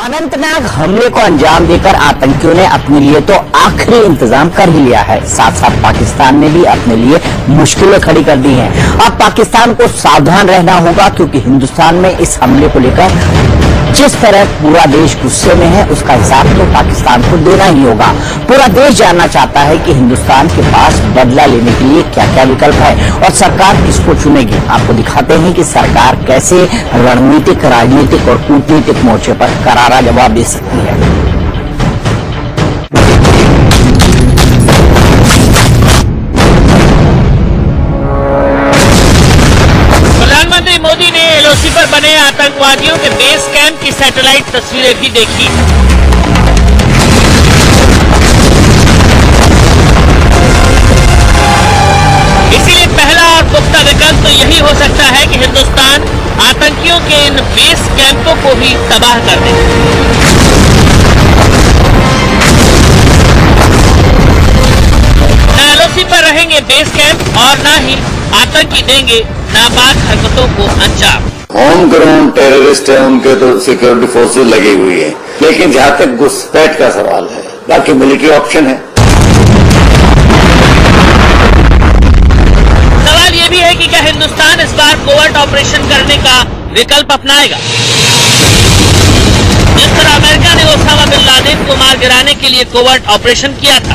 अनंतनाग हमले को अंजाम देकर आतंकियों ने अपने लिए तो आखिरी इंतजाम कर ही लिया है। साथ साथ पाकिस्तान ने भी अपने लिए मुश्किलें खड़ी कर दी हैं। अब पाकिस्तान को सावधान रहना होगा, क्योंकि हिंदुस्तान में इस हमले को लेकर जिस तरह पूरा देश गुस्से में है, उसका हिसाब तो पाकिस्तान को देना ही होगा। पूरा देश जानना चाहता है कि हिंदुस्तान के पास बदला लेने के लिए क्या क्या विकल्प है और सरकार किसको चुनेगी। आपको दिखाते हैं कि सरकार कैसे रणनीतिक, राजनीतिक और कूटनीतिक मोर्चे पर करारा जवाब दे सकती है। प्रधानमंत्री मोदी ने एलओसी पर बने आतंकवादियों के बेस कैंप की सैटेलाइट तस्वीरें भी देखी। इसीलिए पहला और पुख्ता विकल्प तो यही हो सकता है कि हिंदुस्तान आतंकियों के इन बेस कैंपों को भी तबाह कर दे। न एलओसी पर रहेंगे बेस कैंप और न ही आतंकी देंगे नापाक हरकतों को अंजाम। होम ग्राउंड टेररिस्ट है, उनके तो सिक्योरिटी फोर्सेज लगी हुई है, लेकिन जहां तक घुसपैठ का सवाल है, बाकी मिलिट्री ऑप्शन है। सवाल ये भी है कि क्या हिंदुस्तान इस बार कोवर्ट ऑपरेशन करने का विकल्प अपनाएगा। जिस तरह अमेरिका ने ओसामा बिन लादेन को मार गिराने के लिए कोवर्ट ऑपरेशन किया था,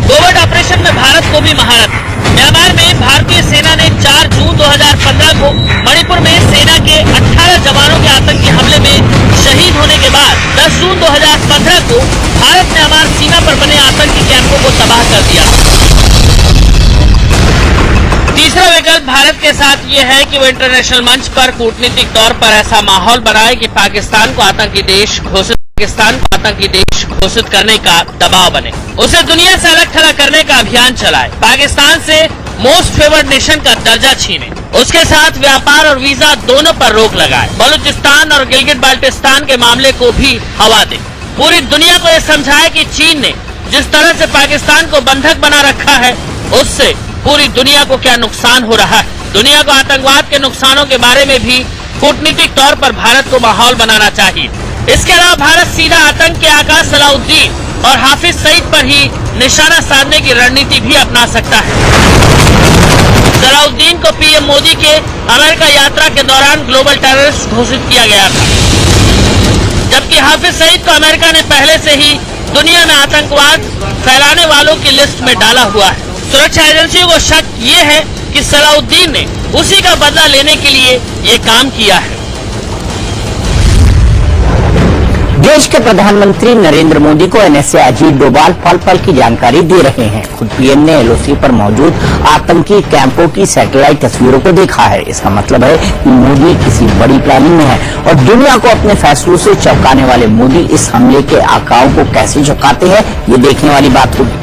कोवर्ट ऑपरेशन में भारत को भी महारत है। म्यांमार में भारतीय सेना ने 4 जून 2015 को मणिपुर में सेना के 18 जवानों के आतंकी हमले में शहीद होने के बाद 10 जून 2015 को भारत म्यांमार सीमा पर बने आतंकी कैंपों को तबाह कर दिया। तीसरा विकल्प भारत के साथ ये है कि वो इंटरनेशनल मंच पर कूटनीतिक तौर पर ऐसा माहौल बनाए कि पाकिस्तान को आतंकी देश घोषित करने का दबाव बने, उसे दुनिया से अलग थलग करने का अभियान चलाए, पाकिस्तान से मोस्ट फेवर्ड नेशन का दर्जा छीने, उसके साथ व्यापार और वीजा दोनों पर रोक लगाए, बलूचिस्तान और गिलगित बाल्टिस्तान के मामले को भी हवा दे, पूरी दुनिया को यह समझाए कि चीन ने जिस तरह से पाकिस्तान को बंधक बना रखा है, उससे पूरी दुनिया को क्या नुकसान हो रहा है। दुनिया को आतंकवाद के नुकसानों के बारे में भी कूटनीतिक तौर पर भारत को माहौल बनाना चाहिए। इसके अलावा भारत सीधा आतंक के आका सलाउद्दीन और हाफिज सईद पर ही निशाना साधने की रणनीति भी अपना सकता है। सलाउद्दीन को पीएम मोदी के अमेरिका यात्रा के दौरान ग्लोबल टेररिस्ट घोषित किया गया था, जबकि हाफिज सईद को अमेरिका ने पहले से ही दुनिया में आतंकवाद फैलाने वालों की लिस्ट में डाला हुआ है। सुरक्षा एजेंसियों को शक ये है कि सलाउद्दीन ने उसी का बदला लेने के लिए ये काम किया है। देश के प्रधानमंत्री नरेंद्र मोदी को एनएसए अजीत डोभाल पल पल की जानकारी दे रहे हैं। खुद पीएम ने एलओसी पर मौजूद आतंकी कैंपों की सैटेलाइट तस्वीरों को देखा है। इसका मतलब है कि मोदी किसी बड़ी प्लानिंग में है और दुनिया को अपने फैसलों से चौंकाने वाले मोदी इस हमले के आकाओं को कैसे चौंकाते हैं, ये देखने वाली बात होगी।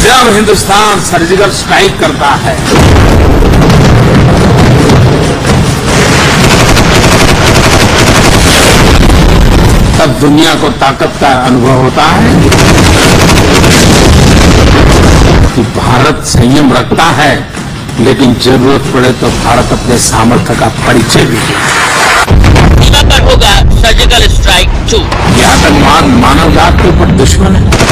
जब हिंदुस्तान सर्जिकल स्ट्राइक करता है, तब दुनिया को ताकत का अनुभव होता है कि भारत संयम रखता है, लेकिन जरूरत पड़े तो भारत अपने सामर्थ्य का परिचय भी देता। सीमा पर होगा सर्जिकल स्ट्राइक 2। यह आतंकवाद मानव जात के ऊपर दुश्मन है।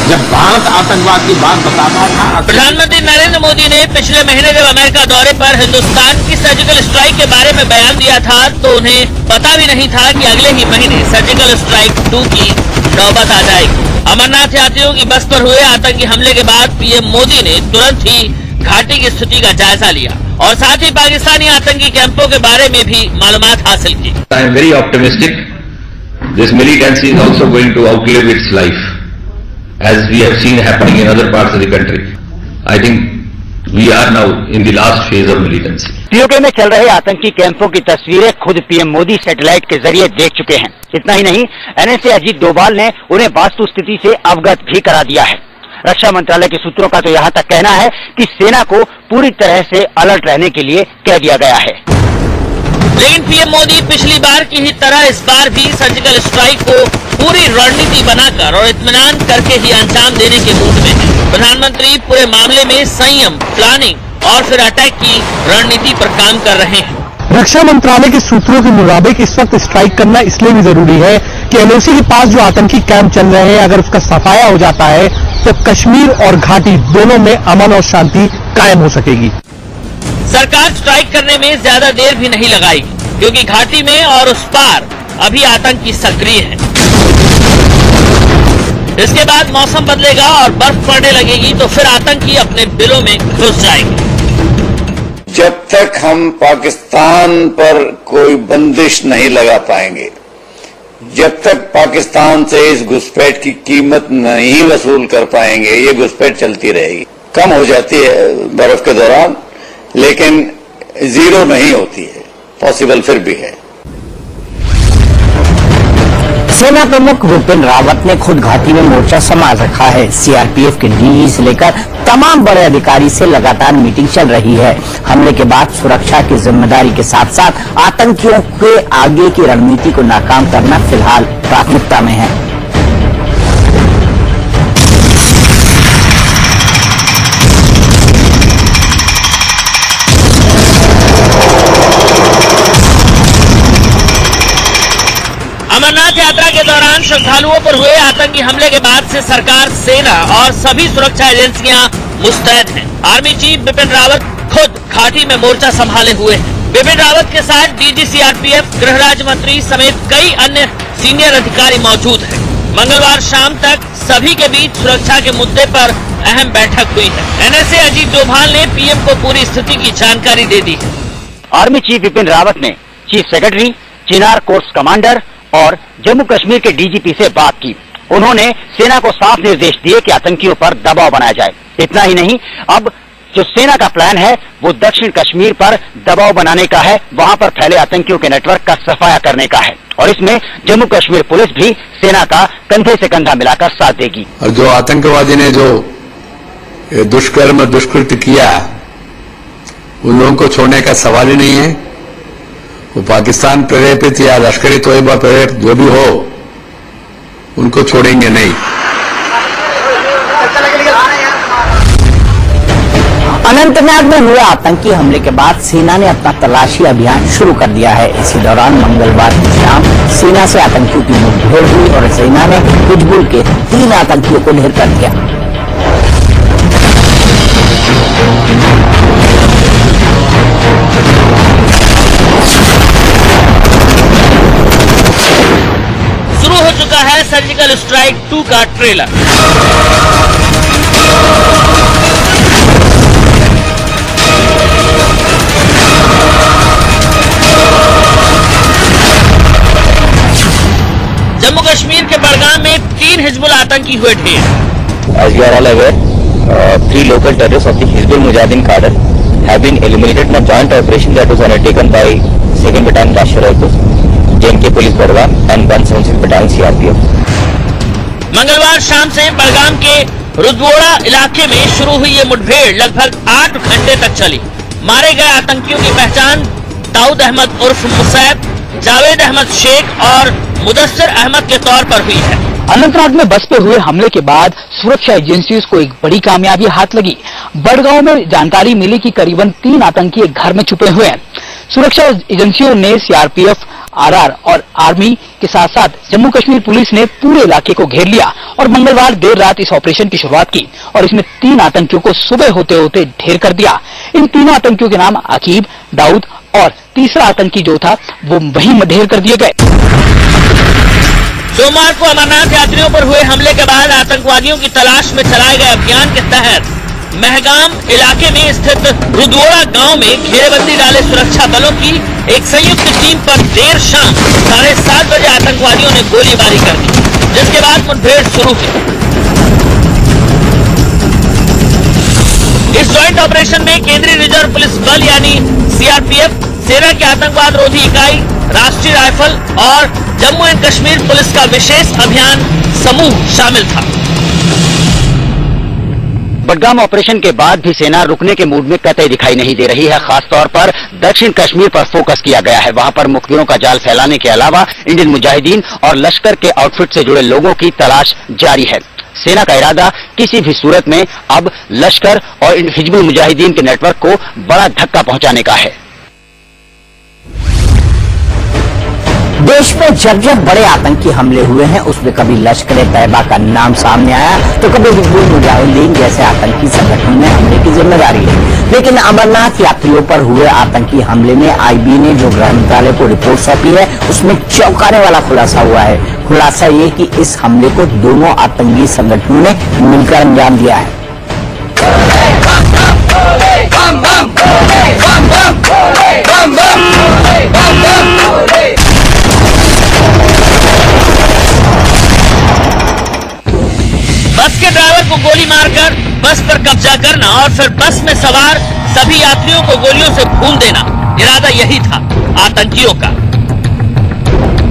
जब भारत आतंकवाद की बात बताता था, प्रधानमंत्री नरेंद्र मोदी ने पिछले महीने जब अमेरिका दौरे पर हिंदुस्तान की सर्जिकल स्ट्राइक के बारे में बयान दिया था, तो उन्हें पता भी नहीं था कि अगले ही महीने सर्जिकल स्ट्राइक 2 की नौबत आ जाएगी। अमरनाथ यात्रियों की बस पर हुए आतंकी हमले के बाद पीएम मोदी ने तुरंत ही घाटी की स्थिति का जायजा लिया और साथ ही पाकिस्तानी आतंकी कैंपों के बारे में भी मालूमात हासिल की। I am very optimistic. This militancy is also going to outlive its life, as we have seen happening in other parts of the country. I think we are now in the last phase of militancy. PoK में चल रहे आतंकी कैंपों की तस्वीरें खुद PM Modi satellite के जरिए देख चुके हैं। इतना ही नहीं, एनएसए अजीत डोभाल ने उन्हें वास्तु स्थिति से अवगत भी करा दिया है। रक्षा मंत्रालय के सूत्रों का तो यहाँ तक कहना है कि सेना को पूरी तरह से अलर्ट रहने के लिए कह दिया गया है। लेकिन पीएम मोदी पिछली बार की ही तरह इस बार भी सर्जिकल स्ट्राइक को पूरी रणनीति बनाकर और इत्मीनान करके ही अंजाम देने के मूड में है। प्रधानमंत्री पूरे मामले में संयम, प्लानिंग और फिर अटैक की रणनीति पर काम कर रहे हैं। रक्षा मंत्रालय के सूत्रों के मुताबिक इस वक्त स्ट्राइक करना इसलिए भी जरूरी है कि एलओसी के पास जो आतंकी कैंप चल रहे हैं, अगर उसका सफाया हो जाता है तो कश्मीर और घाटी दोनों में अमन और शांति कायम हो सकेगी। सरकार स्ट्राइक करने में ज्यादा देर भी नहीं लगाएगी, क्योंकि घाटी में और उस पार अभी आतंकी सक्रिय है। इसके बाद मौसम बदलेगा और बर्फ पड़ने लगेगी तो फिर आतंकी अपने बिलों में घुस जाएंगे। जब तक हम पाकिस्तान पर कोई बंदिश नहीं लगा पाएंगे, जब तक पाकिस्तान से इस घुसपैठ की कीमत नहीं वसूल कर पाएंगे, ये घुसपैठ चलती रहेगी। कम हो जाती है बर्फ के दौरान, लेकिन जीरो नहीं होती है, पॉसिबल फिर भी है। सेना प्रमुख बिपिन रावत ने खुद घाटी में मोर्चा संभाल रखा है। सीआरपीएफ के डीजी से लेकर तमाम बड़े अधिकारी से लगातार मीटिंग चल रही है। हमले के बाद सुरक्षा की जिम्मेदारी के साथ साथ आतंकियों के आगे की रणनीति को नाकाम करना फिलहाल प्राथमिकता में है। अमरनाथ यात्रा के दौरान श्रद्धालुओं पर हुए आतंकी हमले के बाद से सरकार, सेना और सभी सुरक्षा एजेंसियां मुस्तैद हैं। आर्मी चीफ बिपिन रावत खुद घाटी में मोर्चा संभाले हुए हैं। बिपिन रावत के साथ डीजी सीआरपीएफ, गृह राज्य मंत्री समेत कई अन्य सीनियर अधिकारी मौजूद हैं। मंगलवार शाम तक सभी के बीच सुरक्षा के मुद्दे पर अहम बैठक हुई है। एनएसए अजीत डोभाल ने पीएम को पूरी स्थिति की जानकारी दे दी है। आर्मी चीफ बिपिन रावत ने चीफ सेक्रेटरी, चिनार कोर्स कमांडर और जम्मू कश्मीर के डीजीपी से बात की। उन्होंने सेना को साफ निर्देश दिए कि आतंकियों पर दबाव बनाया जाए। इतना ही नहीं, अब जो सेना का प्लान है वो दक्षिण कश्मीर पर दबाव बनाने का है, वहां पर फैले आतंकियों के नेटवर्क का सफाया करने का है और इसमें जम्मू कश्मीर पुलिस भी सेना का कंधे से कंधा मिलाकर साथ देगी। और जो आतंकवादी ने जो दुष्कर्म दुष्कृत्य किया, उन लोगों को छोड़ने का सवाल ही नहीं है। वो पाकिस्तान प्रेरित या लश्कर तोयबा प्रेरित जो भी हो, उनको छोड़ेंगे नहीं। अनंतनाग में हुए आतंकी हमले के बाद सेना ने अपना तलाशी अभियान शुरू कर दिया है। इसी दौरान मंगलवार की शाम सेना से आतंकियों की मुठभेड़ हुई और सेना ने हिजबुल के 3 आतंकियों को ढेर कर दिया। शुरू हो चुका है सर्जिकल स्ट्राइक 2 का ट्रेलर। जम्मू कश्मीर के बड़गाम में 3 हिजबुल आतंकी हुए ढेर। As you are all aware, 3 local terrorists of the Hizbul Mujahideen cadre have been eliminated in a joint operation that was undertaken by 2nd Battalion Rashtriya Rifles, JNK Police Budgam and 176 Battalion CRPF। मंगलवार शाम से बड़गाम के रुद्वोड़ा इलाके में शुरू हुई ये मुठभेड़ लगभग 8 घंटे तक चली। मारे गए आतंकियों की पहचान दाऊद अहमद उर्फ मुसैब, जावेद अहमद शेख और मुदस्सिर अहमद के तौर पर हुई है। अनंतनाग में बस पे हुए हमले के बाद सुरक्षा एजेंसियों को एक बड़ी कामयाबी हाथ लगी। बड़गांव में जानकारी मिली कि करीबन 3 आतंकी एक घर में छुपे हुए हैं। सुरक्षा एजेंसियों ने सीआरपीएफ, आरआर और आर्मी के साथ साथ जम्मू कश्मीर पुलिस ने पूरे इलाके को घेर लिया और मंगलवार देर रात इस ऑपरेशन की शुरुआत की और इसमें 3 आतंकियों को सुबह होते होते ढेर कर दिया। इन 3 आतंकियों के नाम अकीब, दाऊद और तीसरा आतंकी जो था वो वहीं ढेर कर दिए गए। सोमवार को अमरनाथ यात्रियों पर हुए हमले के बाद आतंकवादियों की तलाश में चलाए गए अभियान के तहत महगाम इलाके में स्थित रुद्वोड़ा गांव में घेरेबंदी डाले सुरक्षा बलों की एक संयुक्त टीम पर देर शाम 7:30 बजे आतंकवादियों ने गोलीबारी कर दी, जिसके बाद मुठभेड़ शुरू हुई। इस ज्वाइंट ऑपरेशन में केंद्रीय रिजर्व पुलिस बल यानी सीआरपीएफ, सेना के आतंकवाद रोधी इकाई, राष्ट्रीय राइफल और जम्मू एंड कश्मीर पुलिस का विशेष अभियान समूह शामिल था। बडगाम ऑपरेशन के बाद भी सेना रुकने के मूड में कतई दिखाई नहीं दे रही है। खासतौर पर दक्षिण कश्मीर पर फोकस किया गया है। वहां पर मुखबिरों का जाल फैलाने के अलावा इंडियन मुजाहिदीन और लश्कर के आउटफिट से जुड़े लोगों की तलाश जारी है। सेना का इरादा किसी भी सूरत में अब लश्कर और हिजबुल मुजाहिदीन के नेटवर्क को बड़ा धक्का पहुंचाने का है। देश में जब जब बड़े आतंकी हमले हुए हैं उसमें कभी लश्कर-ए-तैयबा का नाम सामने आया तो कभी हिजबुल मुजाहिदीन जैसे आतंकी संगठन में हमले की जिम्मेदारी है। लेकिन अमरनाथ यात्रियों पर हुए आतंकी हमले में आईबी ने जो गृह मंत्रालय को रिपोर्ट सौंपी है उसमें चौंकाने वाला खुलासा हुआ है। खुलासा ये कि इस हमले को दोनों आतंकी संगठनों ने मिलकर अंजाम दिया है। बस के ड्राइवर को गोली मारकर बस पर कब्जा करना और फिर बस में सवार सभी यात्रियों को गोलियों से भून देना, इरादा यही था आतंकियों का।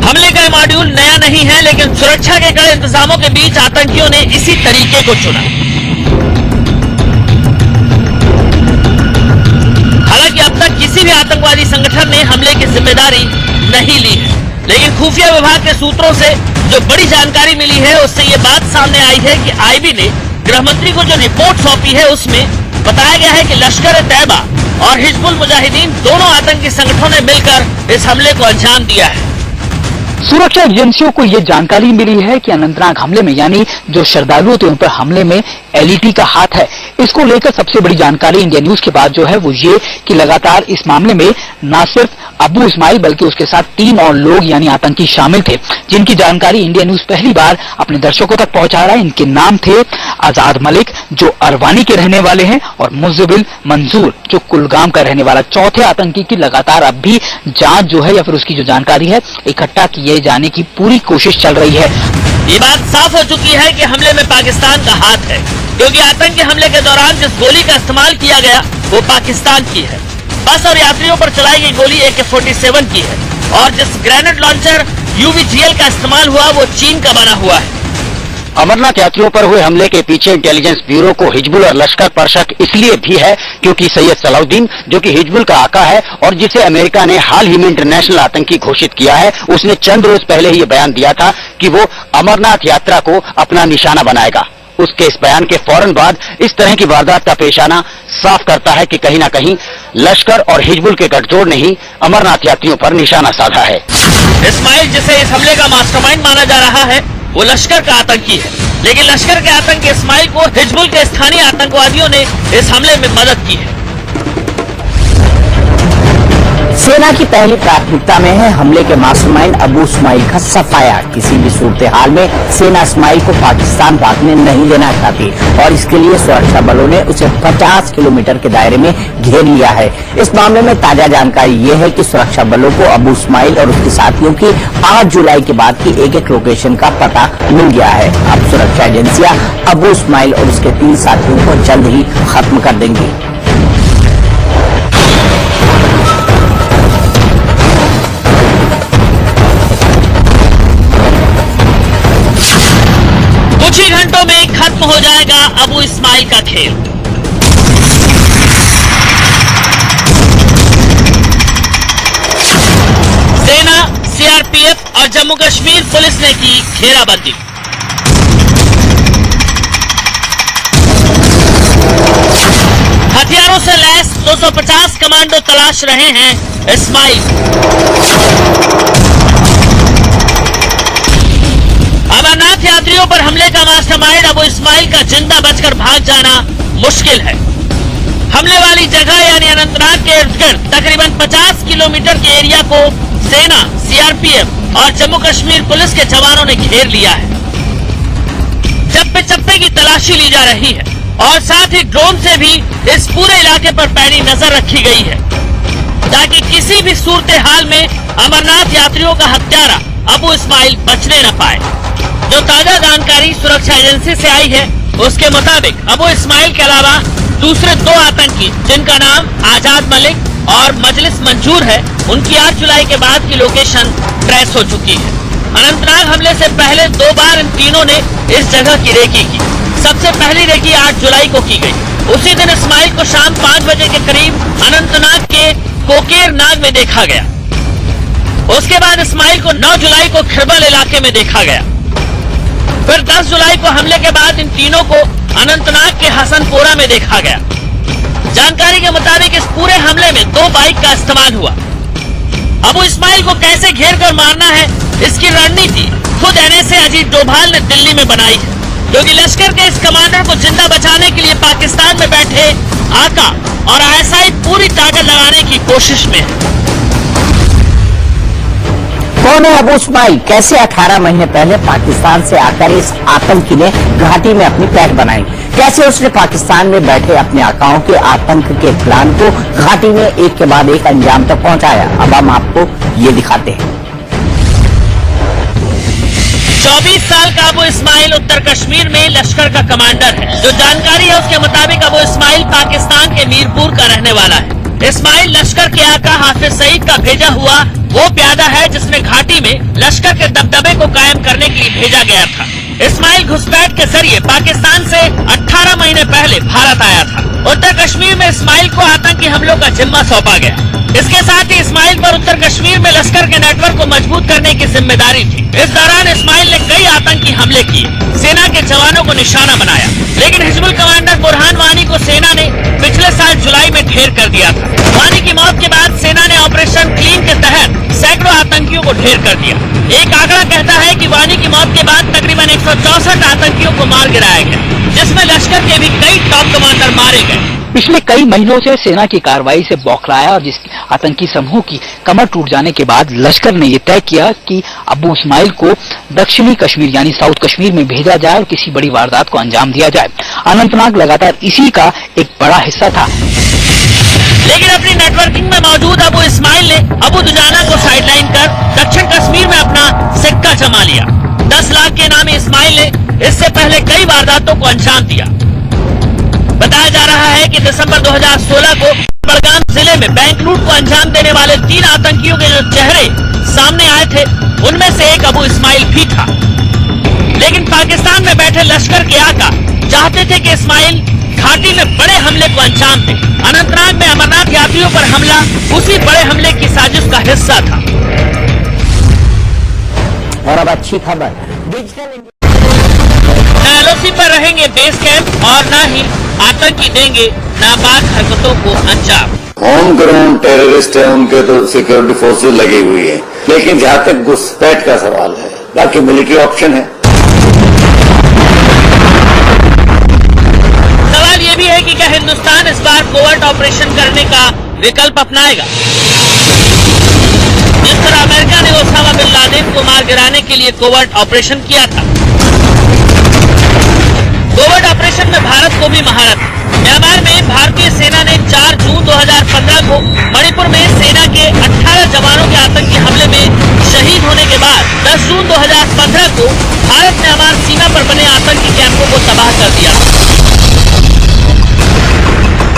हमले का मॉड्यूल नया नहीं है, लेकिन सुरक्षा के कड़े इंतजामों के बीच आतंकियों ने इसी तरीके को चुना। हालांकि अब तक किसी भी आतंकवादी संगठन ने हमले की जिम्मेदारी नहीं ली है, लेकिन खुफिया विभाग के सूत्रों से जो बड़ी जानकारी मिली है उससे ये बात सामने आई है कि आईबी ने गृह मंत्री को जो रिपोर्ट सौंपी है उसमें बताया गया है कि लश्कर-ए-तैयबा और हिजबुल मुजाहिदीन दोनों आतंकी संगठनों ने मिलकर इस हमले को अंजाम दिया है। सुरक्षा एजेंसियों को यह जानकारी मिली है कि अनंतनाग हमले में यानी जो श्रद्धालु थे उन पर हमले में एलईटी का हाथ है। इसको लेकर सबसे बड़ी जानकारी इंडिया न्यूज के बाद जो है वो ये कि लगातार इस मामले में न सिर्फ अबू इस्माइल बल्कि उसके साथ 3 और लोग यानी आतंकी शामिल थे, जिनकी जानकारी इंडिया न्यूज पहली बार अपने दर्शकों तक पहुंचा रहा है। इनके नाम थे आजाद मलिक जो अरवानी के रहने वाले हैं और मुज्जबिल मंजूर जो कुलगाम का रहने वाला। चौथे आतंकी की लगातार अब भी जांच जो है या फिर उसकी जो जानकारी है इकट्ठा किए जाने की पूरी कोशिश चल रही है। ये बात साफ हो चुकी है कि हमले में पाकिस्तान का हाथ है, क्योंकि आतंकी हमले के दौरान जिस गोली का इस्तेमाल किया गया वो पाकिस्तान की है। बस और यात्रियों पर चलाई गई गोली AK-47 की है और जिस ग्रेनेड लॉन्चर UVGL का इस्तेमाल हुआ वो चीन का बना हुआ है। अमरनाथ यात्रियों पर हुए हमले के पीछे इंटेलिजेंस ब्यूरो को हिजबुल और लश्कर पर शक इसलिए भी है क्योंकि सैयद सलाउद्दीन जो कि हिजबुल का आका है और जिसे अमेरिका ने हाल ही में इंटरनेशनल आतंकी घोषित किया है, उसने चंद रोज पहले ही ये बयान दिया था कि वो अमरनाथ यात्रा को अपना निशाना बनाएगा। उसके इस बयान के फौरन बाद इस तरह की वारदात का पेश आना साफ करता है कि कहीं न कहीं लश्कर और हिजबुल के गठजोड़ ने ही अमरनाथ यात्रियों पर निशाना साधा है। इस्माइल जिसे इस हमले का मास्टरमाइंड माना जा रहा है वो लश्कर का आतंकी है, लेकिन लश्कर के आतंकी इस्माइल को हिजबुल के स्थानीय आतंकवादियों ने इस हमले में मदद की है। सेना की पहली प्राथमिकता में है हमले के मास्टरमाइंड अबू इस्माइल का सफाया। किसी भी सूरत हाल में सेना इस्माइल को पाकिस्तान भागने नहीं देना चाहती और इसके लिए सुरक्षा बलों ने उसे 50 किलोमीटर के दायरे में घेर लिया है। इस मामले में ताजा जानकारी ये है कि सुरक्षा बलों को अबू इस्माइल और उसके साथियों की 8 जुलाई के बाद की एक लोकेशन का पता मिल गया है। अब सुरक्षा एजेंसियां अबू इस्माइल और उसके 3 साथियों को जल्द ही खत्म कर देंगी। कुछ ही घंटों में खत्म हो जाएगा अबू इस्माइल का खेल। सेना, CRPF और जम्मू कश्मीर पुलिस ने की घेराबंदी। हथियारों से लैस 250 कमांडो तलाश रहे हैं इस्माइल। अमरनाथ यात्रियों पर हमले का मास्टरमाइंड अबू इस्माइल का जिंदा बचकर भाग जाना मुश्किल है। हमले वाली जगह यानी अनंतनाग के इर्द गिर्द तकरीबन 50 किलोमीटर के एरिया को सेना, CRPF और जम्मू कश्मीर पुलिस के जवानों ने घेर लिया है। चप्पे चप्पे की तलाशी ली जा रही है और साथ ही ड्रोन से भी इस पूरे इलाके पर पैनी नजर रखी गई है ताकि किसी भी सूरत हाल में अमरनाथ यात्रियों का हत्यारा अबू इस्माइल बचने न पाए। जो ताजा जानकारी सुरक्षा एजेंसी से आई है उसके मुताबिक अबू इस्माइल के अलावा दूसरे 2 आतंकी जिनका नाम आजाद मलिक और मजलिस मंजूर है, उनकी 8 जुलाई के बाद की लोकेशन ट्रेस हो चुकी है। अनंतनाग हमले से पहले 2 बार इन तीनों ने इस जगह की रेकी की। सबसे पहली रेकी 8 जुलाई को की गई। उसी दिन इस्माइल को शाम 5 बजे के करीब अनंतनाग के कोकेरनाग में देखा गया। उसके बाद इस्माइल को 9 जुलाई को खिरबल इलाके में देखा गया। फिर 10 जुलाई को हमले के बाद इन तीनों को अनंतनाग के हसनपोरा में देखा गया। जानकारी के मुताबिक इस पूरे हमले में 2 बाइक का इस्तेमाल हुआ। अबू इस्माइल को कैसे घेर कर मारना है, इसकी रणनीति खुद NSA अजीत डोभाल ने दिल्ली में बनाई है, क्योंकि लश्कर के इस कमांडर को जिंदा बचाने के लिए पाकिस्तान में बैठे आका और ISI पूरी ताकत लगाने की कोशिश में है। कौन है अबू इस्माइल? कैसे 18 महीने पहले पाकिस्तान से आकर इस आतंकी ने घाटी में अपनी पैठ बनाई? कैसे उसने पाकिस्तान में बैठे अपने आकाओं के आतंक के प्लान को घाटी में एक के बाद एक अंजाम तक पहुंचाया? अब हम आपको ये दिखाते हैं। 24 साल का अबू इस्माइल उत्तर कश्मीर में लश्कर का कमांडर है। जो जानकारी है उसके मुताबिक अबू इस्माइल पाकिस्तान के मीरपुर का रहने वाला है। इस्माइल लश्कर के आका हाफिज सईद का भेजा हुआ वो प्यादा है जिसने घाटी में लश्कर के दबदबे को कायम करने के लिए भेजा गया था। इस्माइल घुसपैठ के जरिए पाकिस्तान से 18 महीने पहले भारत आया था। उत्तर कश्मीर में इस्माइल को आतंकी हमलों का जिम्मा सौंपा गया। इसके साथ ही इस्माइल पर उत्तर कश्मीर में लश्कर के नेटवर्क को मजबूत करने की जिम्मेदारी थी। इस दौरान इस्माइल ने कई आतंकी हमले किए, सेना के जवानों को निशाना बनाया, लेकिन हिजबुल कमांडर बुरहान वानी को सेना ने पिछले साल जुलाई में ढेर कर दिया था। वानी की मौत के बाद सेना ने ऑपरेशन क्लीन के तहत सैकड़ों आतंकियों को ढेर कर दिया। एक आंकड़ा कहता है कि वानी की मौत के बाद तकरीबन 164 आतंकियों को मार गिराया गया, जिसमें लश्कर के भी कई टॉप कमांडर मारे गए। पिछले कई महीनों से सेना की कार्रवाई से बौखलाया और जिस आतंकी समूह की कमर टूट जाने के बाद लश्कर ने यह तय किया कि अबू इस्माइल को दक्षिणी कश्मीर यानी साउथ कश्मीर में भेजा जाए और किसी बड़ी वारदात को अंजाम दिया जाए। अनंतनाग लगातार इसी का एक बड़ा हिस्सा था। लेकिन अपनी नेटवर्किंग में मौजूद अबू इस्माइल ने अबू दुजाना को साइडलाइन कर दक्षिण कश्मीर में अपना सिक्का जमा लिया। 10 लाख के नाम इस्माइल ने इससे पहले कई वारदातों को अंजाम दिया। बताया जा रहा है कि दिसंबर 2016 को बड़गाम जिले में बैंक लूट को अंजाम देने वाले 3 आतंकियों के जो चेहरे सामने आए थे उनमें से एक अबू इस्माइल भी था। लेकिन पाकिस्तान में बैठे लश्कर के आका चाहते थे कि इस्माइल घाटी में बड़े हमले को अंजाम दे। अनंतनाग में अमरनाथ यात्रियों पर हमला उसी बड़े हमले की साजिश का हिस्सा था। और अब अच्छी खबर, डिजिटल LOC पर रहेंगे बेस कैंप और न ही आतंकी देंगे नापाक हरकतों को अंजाम। होम ग्राउंड टेररिस्ट है, उनके तो सिक्योरिटी फोर्सेज लगी हुई है, लेकिन जहां तक घुसपैठ का सवाल है बाकी मिलिट्री ऑप्शन है। सवाल ये भी है कि क्या हिंदुस्तान इस बार कोवर्ट ऑपरेशन करने का विकल्प अपनाएगा? जिस तरह अमेरिका ने ओसामा बिन लादेन को मार गिराने के लिए कोवर्ट ऑपरेशन किया था, कोवर्ट ऑपरेशन में भारत को भी महारत है। म्यांमार में भारतीय सेना ने 4 जून 2015 को मणिपुर में सेना के 18 जवानों के आतंकी हमले में शहीद होने के बाद 10 जून 2015 को भारत म्यांमार सीमा पर बने आतंकी कैंपों को तबाह कर दिया।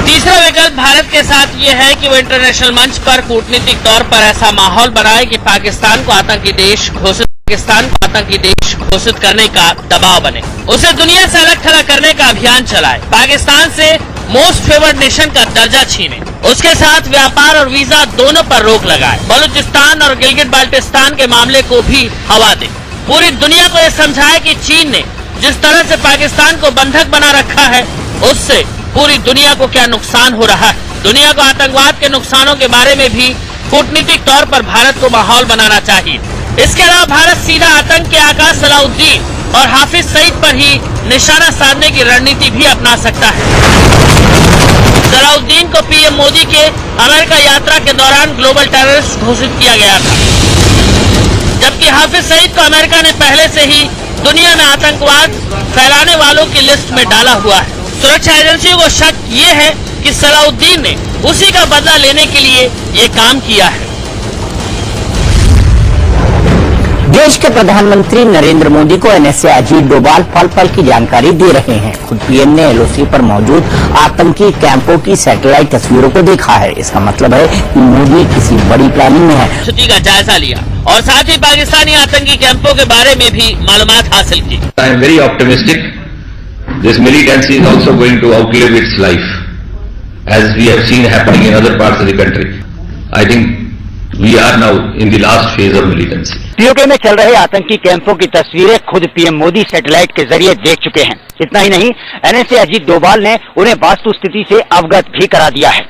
तीसरा विकल्प भारत के साथ ये है कि वो इंटरनेशनल मंच पर कूटनीतिक तौर पर ऐसा माहौल बनाए कि पाकिस्तान को आतंकी देश घोषित करने का दबाव बने, उसे दुनिया से अलग थलग करने का अभियान चलाए, पाकिस्तान से मोस्ट फेवर्ड नेशन का दर्जा छीने, उसके साथ व्यापार और वीजा दोनों पर रोक लगाए, बलूचिस्तान और गिलगित बाल्टिस्तान के मामले को भी हवा दे, पूरी दुनिया को यह समझाए कि चीन ने जिस तरह से पाकिस्तान को बंधक बना रखा है उससे पूरी दुनिया को क्या नुकसान हो रहा है। दुनिया को आतंकवाद के नुकसानों के बारे में भी कूटनीतिक तौर पर भारत को माहौल बनाना चाहिए। इसके अलावा भारत सीधा आतंक के आका सलाउद्दीन और हाफिज सईद पर ही निशाना साधने की रणनीति भी अपना सकता है। सलाउद्दीन को पीएम मोदी के अमेरिका यात्रा के दौरान ग्लोबल टेररिस्ट घोषित किया गया था, जबकि हाफिज सईद को अमेरिका ने पहले से ही दुनिया में आतंकवाद फैलाने वालों की लिस्ट में डाला हुआ है। सुरक्षा एजेंसियों को शक ये है कि सलाउद्दीन ने उसी का बदला लेने के लिए ये काम किया है। देश के प्रधानमंत्री नरेंद्र मोदी को NSA अजीत डोभाल पल पल की जानकारी दे रहे हैं। खुद पीएम ने LOC पर मौजूद आतंकी कैंपों की सैटेलाइट तस्वीरों को देखा है। इसका मतलब है कि मोदी किसी बड़ी प्लानिंग में है। स्थिति का जायजा लिया और साथ ही पाकिस्तानी आतंकी कैंपों के बारे में भी मालूमात हासिल की। I am very optimistic. this militancy is also going to outlive its life, as we have seen happening in other parts of the country. I think we are now in the last phase of militancy. PoK में चल रहे आतंकी कैंपों की तस्वीरें खुद PM Modi satellite के जरिए देख चुके हैं। इतना ही नहीं, एनएसए अजीत डोभाल ने उन्हें वास्तु स्थिति से अवगत भी करा दिया है।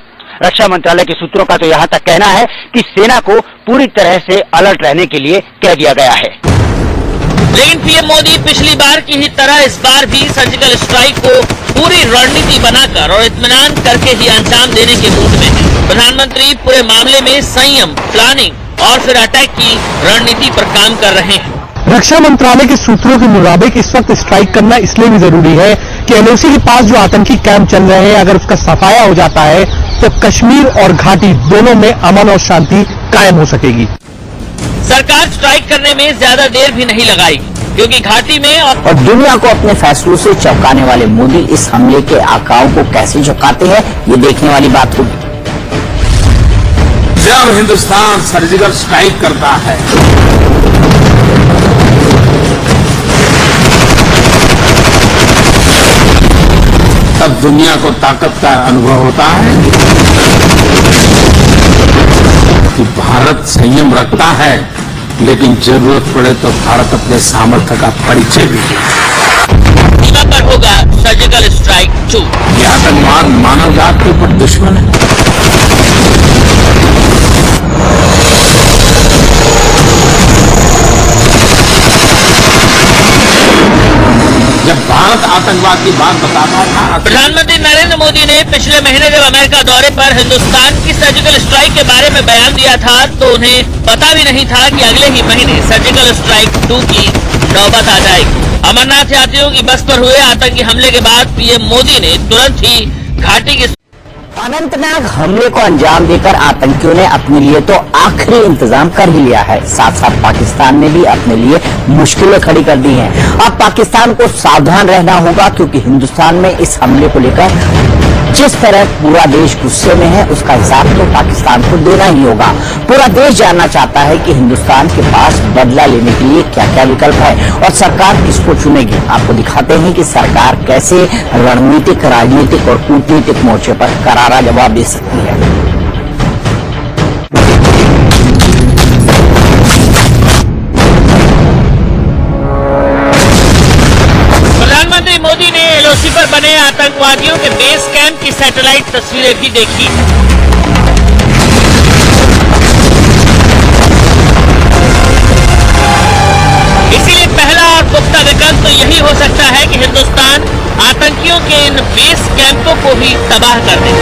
रक्षा मंत्रालय के सूत्रों का तो यहाँ तक कहना है कि सेना को पूरी तरह से अलर्ट रहने के लिए कह दिया गया है। लेकिन पीएम मोदी पिछली बार की ही तरह इस बार भी सर्जिकल स्ट्राइक को पूरी रणनीति बनाकर और इत्मीनान करके ही अंजाम देने के मूड में है। प्रधानमंत्री पूरे मामले में संयम, प्लानिंग और फिर अटैक की रणनीति पर काम कर रहे हैं। रक्षा मंत्रालय के सूत्रों के मुताबिक इस वक्त स्ट्राइक करना इसलिए भी जरूरी है कि एलओसी के पास जो आतंकी कैंप चल रहे हैं, अगर उसका सफाया हो जाता है तो कश्मीर और घाटी दोनों में अमन और शांति कायम हो सकेगी। सरकार स्ट्राइक करने में ज्यादा देर भी नहीं लगाएगी, क्योंकि घाटी में और दुनिया को अपने फैसलों से चौंकाने वाले मोदी इस हमले के आकाओं को कैसे झुकाते हैं, ये देखने वाली बात होगी। जब हिंदुस्तान सर्जिकल स्ट्राइक करता है तब दुनिया को ताकत का अनुभव होता है कि भारत संयम रखता है, लेकिन जरूरत पड़े तो भारत अपने सामर्थ्य का परिचय भी देगा। सीमा पर होगा सर्जिकल स्ट्राइक 2। यह आतंकवाद मानव जात के ऊपर दुश्मन है। जब भारत आतंकवाद की बात बताता था, प्रधानमंत्री नरेंद्र मोदी ने पिछले महीने जब अमेरिका दौरे पर हिंदुस्तान की सर्जिकल स्ट्राइक के बारे में बयान दिया था, तो उन्हें पता भी नहीं था कि अगले ही महीने सर्जिकल स्ट्राइक 2 की नौबत आ जाएगी। अमरनाथ यात्रियों की बस पर हुए आतंकी हमले के बाद पीएम मोदी ने तुरंत ही घाटी की अनंतनाग हमले को अंजाम देकर आतंकियों ने अपने लिए तो आखिरी इंतजाम कर ही लिया है, साथ साथ पाकिस्तान ने भी अपने लिए मुश्किलें खड़ी कर दी हैं। अब पाकिस्तान को सावधान रहना होगा, क्योंकि हिंदुस्तान में इस हमले को लेकर जिस तरह पूरा देश गुस्से में है, उसका हिसाब तो पाकिस्तान को देना ही होगा। पूरा देश जानना चाहता है कि हिंदुस्तान के पास बदला लेने के लिए क्या क्या विकल्प है और सरकार किसको चुनेगी। आपको दिखाते हैं कि सरकार कैसे रणनीतिक, राजनीतिक और कूटनीतिक मोर्चे पर करारा जवाब दे सकती है। प्रधानमंत्री मोदी ने एलओसी पर बने आतंकवादियों के बेस कैंप की सैटेलाइट तस्वीरें भी देखी। इसीलिए पहला और पुख्ता विकल्प तो यही हो सकता है कि हिंदुस्तान आतंकियों के इन बेस कैंपों को भी तबाह कर दे।